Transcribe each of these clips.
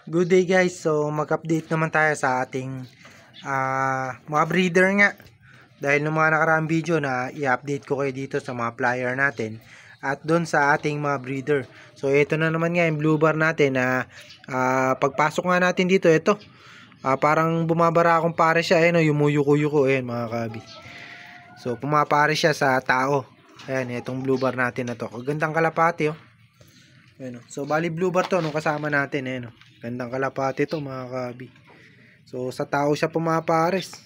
Good day guys, so mag-update naman tayo sa ating mga breeder nga. Dahil nung mga nakaraang video na i-update ko kayo dito sa mga flyer natin at doon sa ating mga breeder. So ito na naman nga yung blue bar natin na pagpasok nga natin dito, ito parang bumabara akong pare siya, ayun, yumuyuko-yuko, ayun mga kabi. So pumapare siya sa tao. Ayan, itong blue bar natin na to. Gandang kalapati, oh. Ayan, oh. So bali blue bar to nung kasama natin, ayan, oh. Gandang kalapati to mga kabi. So sa tao siya pumapares.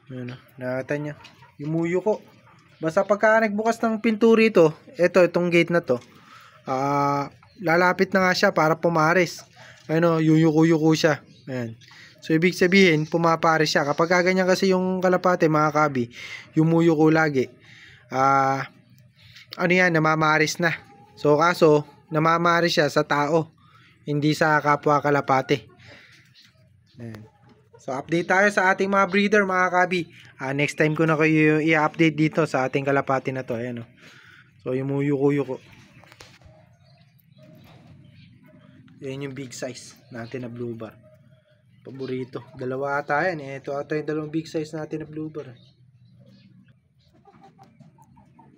Ayan, oh. Nakita nyo, yumuyuko. Basta pagka nagbukas ng pinto rito, itong gate na to, lalapit na nga siya para pumares. Ayan, oh, yuyuko-yuko siya. Ayan. So ibig sabihin pumapares siya. Kapag ganyan kasi yung kalapate mga kabi, yumuyuko lagi, ano yan, namamaris na. So kaso namamaris siya sa tao, hindi sa kapwa kalapate. Ayan. So update tayo sa ating mga breeder mga kabi. Next time ko na kayo i-update dito sa ating kalapate na to. Ayan, oh. So yumuyuko-yuko. Ayan yung big size natin na blue bar. Paborito. Dalawa ata yan. Ito ata yung dalawang big size natin na blue bar.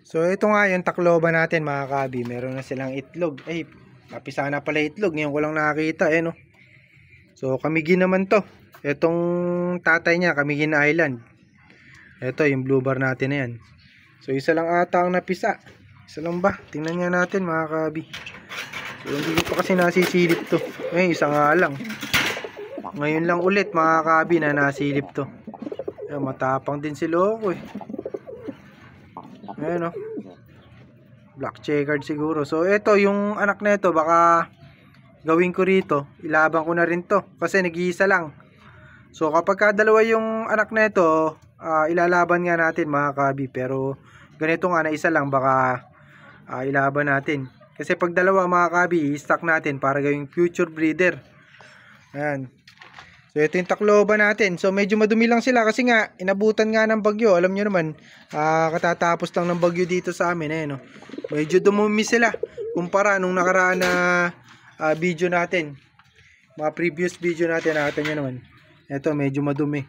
So ito nga yung Tacloban natin mga kabi. Meron na silang itlog. Ay, napisa na pala itlog. Ngayon ko lang nakakita. No? So Camiguin naman to. Itong tatay niya, Camiguin Island. Ito yung blue bar natin na yan. So isa lang ata ang napisa. Isa lang ba? Tingnan nga natin mga kabi. So hindi ko pa kasi nasisilip to. Isa nga lang. Ngayon lang ulit mga kabi na nasilip to. Matapang din si Loco eh. Ayan, oh. Black checkered siguro. So ito yung anak na ito, baka gawin ko rito, ilaban ko na rin to kasi nag-iisa lang. So kapag dalawa yung anak na ito, ilalaban nga natin mga kabi. Pero ganito nga na isa lang, baka ilaban natin. Kasi pag dalawa mga kabi, i-stock natin para gawing future breeder. Ayan. So ito yung Tacloban natin. So medyo madumi lang sila kasi nga inabutan nga ng bagyo. Alam nyo naman, katatapos lang ng bagyo dito sa amin. Ayan, oh. Medyo dumumi sila kumpara nung nakaraan na video natin. Mga previous video natin, nakita nyo naman. Ito medyo madumi.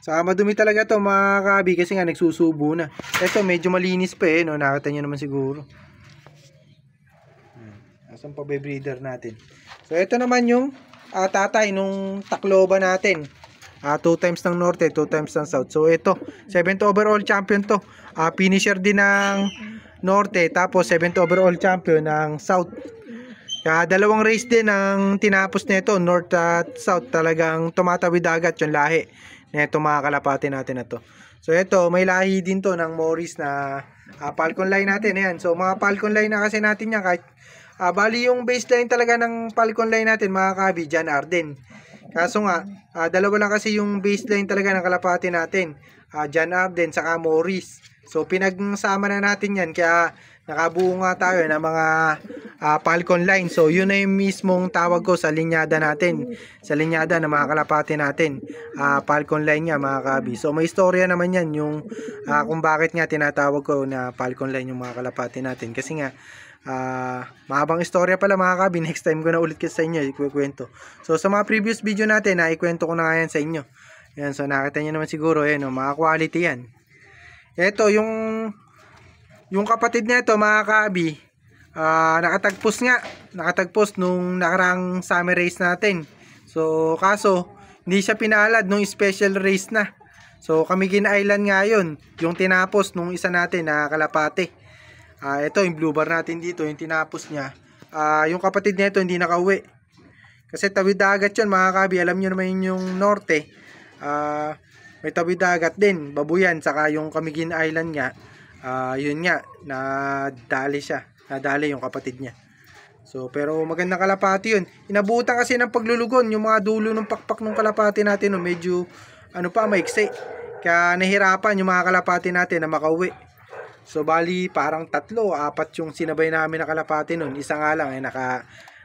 Saka madumi talaga to mga kabi kasi nga nagsusubo na. Ito medyo malinis pa no? Nakita nyo naman siguro. Asan pa ba breeder natin? So ito naman yung tatay nung Tacloban natin. 2 times ng norte, 2 times ng south. So ito, 7th overall champion to. Finisher din ng norte, tapos 7th overall champion ng south. Dalawang race din ang tinapos nito, north at south. Talagang tumatawid agad yung lahi nito mga kalapati natin na to. So ito, may lahi din to ng Morris na Falcon line natin. Ayan. So mga Falcon line na kasi natin yan, kahit bali yung baseline talaga ng Falcon line natin mga kabi, John Arden. Kaso nga, dalawa lang kasi yung baseline talaga ng kalapati natin, John Arden saka Morris. So pinagsama na natin yan, kaya nakabuo nga tayo ng mga Falcon line. So yun na yung mismong tawag ko sa linyada natin, sa linyada ng mga kalapati natin, Falcon line nga mga kabi. So may istorya naman yan yung kung bakit nga tinatawag ko na Falcon line yung mga kalapati natin. Kasi nga mahabang istorya pala mga kabi. Next time ko na ulit kasi sa inyo ikukwento. So sa mga previous video natin, ikwento ko na nga yan sa inyo. Yan, so nakita nyo naman siguro, yan, mga quality yan. Ito yung kapatid nito mga kabi, nakatagpos nung nakarang summer race natin. So kaso hindi siya pinalad nung special race na. So Camiguin Island nga yun yung tinapos nung isa natin na kalapate. Ito yung blue bar natin dito, yung tinapos niya. Yung kapatid niya ito hindi nakauwi kasi tawid dagat yun mga kabi. Alam nyo naman yung norte, may tawid dagat din, Babuyan, saka yung Camiguin Island nga, yun nga, nadali yung kapatid niya. So pero magandang kalapati yun. Inabutan kasi ng paglulugon yung mga dulo ng pakpak ng kalapati natin, no? Medyo maiksi, kaya nahirapan yung mga kalapati natin na makauwi. So bali parang 3 o 4 yung sinabay namin na kalapati nun. Isa nga lang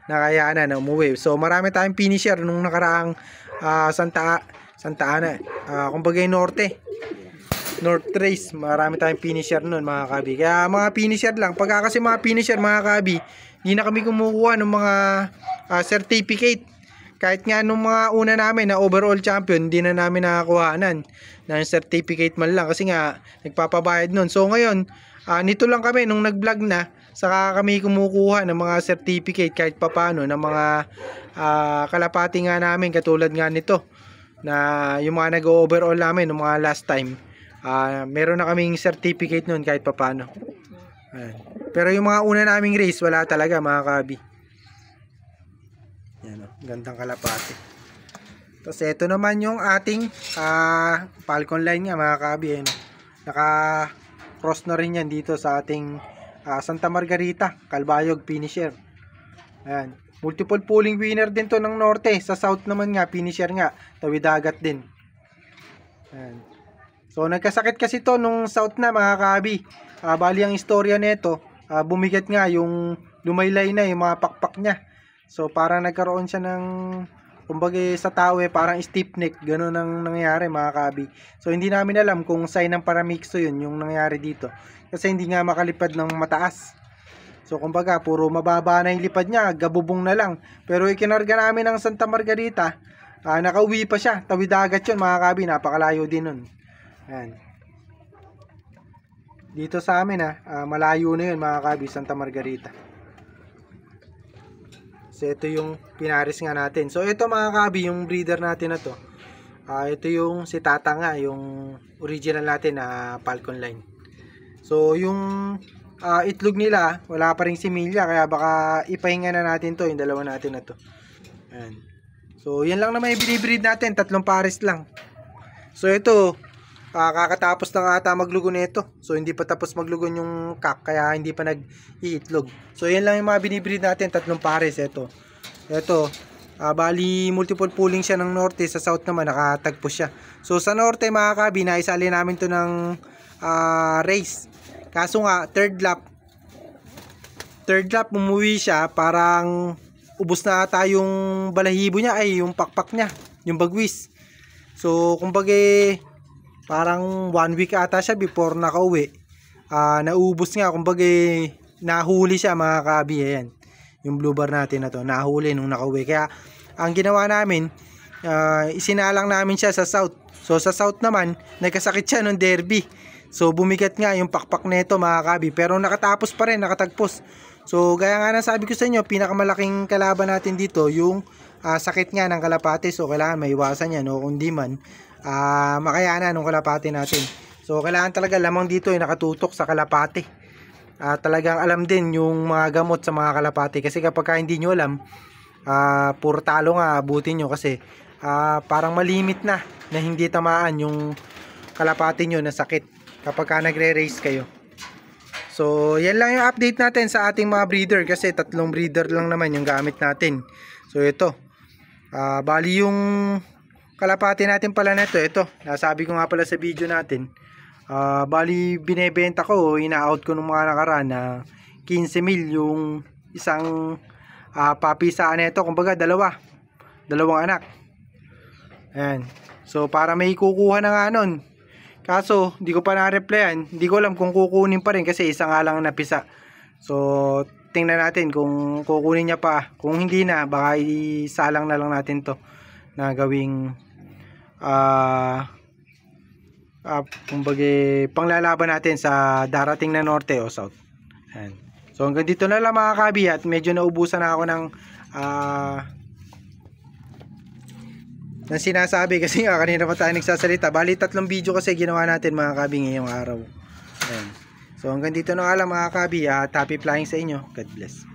nakayana na umuwi. So marami tayong finisher nung nakaraang Santa Ana, kumbaga norte North Race. Marami tayong finisher nun mga kabi. Kaya mga finisher lang. Pagka kasi mga finisher mga kabi, hindi na kami kumukuha ng mga certificate. kahit nga nung mga una namin na overall champion, hindi na namin nakakuhanan ng certificate man lang kasi nga nagpapabayad nun. So ngayon, nito lang kami nung nag-vlog na, saka kami kumukuha ng mga certificate kahit papano ng mga kalapati nga namin, katulad nga nito na yung mga nag-overall namin ng mga last time. Meron na kaming certificate nun kahit papano. Ayan. Pero yung mga una naming race, wala talaga mga kabi. Yan, gandang kalapati. Tapos ito naman yung ating Falcon line nga mga kabi. Naka cross na rin yan dito sa ating Santa Margarita Calbayog finisher. Ayan. Multiple pooling winner din to ng norte. Sa south naman nga finisher nga, tawid dagat din. Ayan. So nagkasakit kasi to nung south na mga kabi. Bali ang istorya nito, bumigat nga yung lumaylay na yung mga pakpak niya. So parang nagkaroon siya ng kumbaga sa tao parang stiff neck, gano'n ang nangyayari mga kabi. So hindi namin alam kung sign ng paramixo yun yung nangyayari dito. Kasi hindi nga makalipad ng mataas. So kumbaga puro mababa na yung lipad niya, gabubong na lang. Pero ikinarga namin ng Santa Margarita, nakauwi pa siya, tawid dagat yun mga kabi, napakalayo din nun. Ayan. Dito sa amin malayo na yun mga kabi, Santa Margarita. So ito yung pinaris nga natin. So ito mga kabi, yung breeder natin na to. Ito yung si Tata nga, yung original natin na Falcon line. So yung itlog nila, wala pa ring similya, kaya baka ipahinga na natin to, yung dalawa natin na to. Ayan. So yan lang naman yung binibreed natin, 3 pares lang. So ito, kakatapos na ata maglugo nito. So hindi pa tapos maglugo yung cock, kaya hindi pa nag-iitlog. So yan lang yung mga binibreed natin, 3 pares. Ito, bali multiple pooling siya ng norte, sa south naman nakatagpo siya. So sa norte mga kabi, naisali namin to ng race. Kaso nga third lap umuwi siya, parang ubos na ata yung balahibo niya, ay yung pakpak niya, yung bagwis. So kumbaga parang 1 week ata siya before nakauwi. Naubos nga, kumbaga nahuli siya mga kabi. Ayan, yung blue bar natin na to, nahuli nung nakauwi. Kaya ang ginawa namin, isinalang namin siya sa south. So sa south naman, nagkasakit siya nung derby. So bumigat nga yung pakpak nito mga kabi, pero nakatapos pa rin, nakatagpos. So gaya nga na sabi ko sa inyo, pinakamalaking kalaban natin dito yung sakit nga ng kalapate. So kailangan maiwasan yan, o kundi man makayanan ng kalapate natin. So kailangan talaga lamang dito ay nakatutok sa kalapate. Talagang alam din yung mga gamot sa mga kalapate, kasi kapag hindi nyo alam, puro talo nga abutin nyo, kasi parang malimit na hindi tamaan yung kalapate nyo na sakit kapag nagre-race kayo. So yan lang yung update natin sa ating mga breeder, kasi 3 breeder lang naman yung gamit natin. So ito, bali yung kalapati natin pala nito, ito, nasabi ko nga pala sa video natin, bali binebenta ko, ina-out ko nung mga nakaraan na 15,000 yung isang papisaan nito, kumbaga dalawang anak. Ayan. So para may kukuha na nga nun, kaso hindi ko pa na-replyan, hindi ko alam kung kukunin pa rin, kasi isa nga lang napisa. So tingnan natin kung kukunin niya pa. Kung hindi na, baka isalang na lang natin to na gawing kumbaga panglalaban natin sa darating na norte o south. Ayan. So hanggang dito na lang mga kabi, at medyo naubusan na ako ng sinasabi, kasi nga kanina pa tayo nagsasalita. Bali 3 video kasi ginawa natin mga kabi ngayong araw. Ayan. So hanggang dito na lang mga kabi, at happy flying sa inyo. God bless.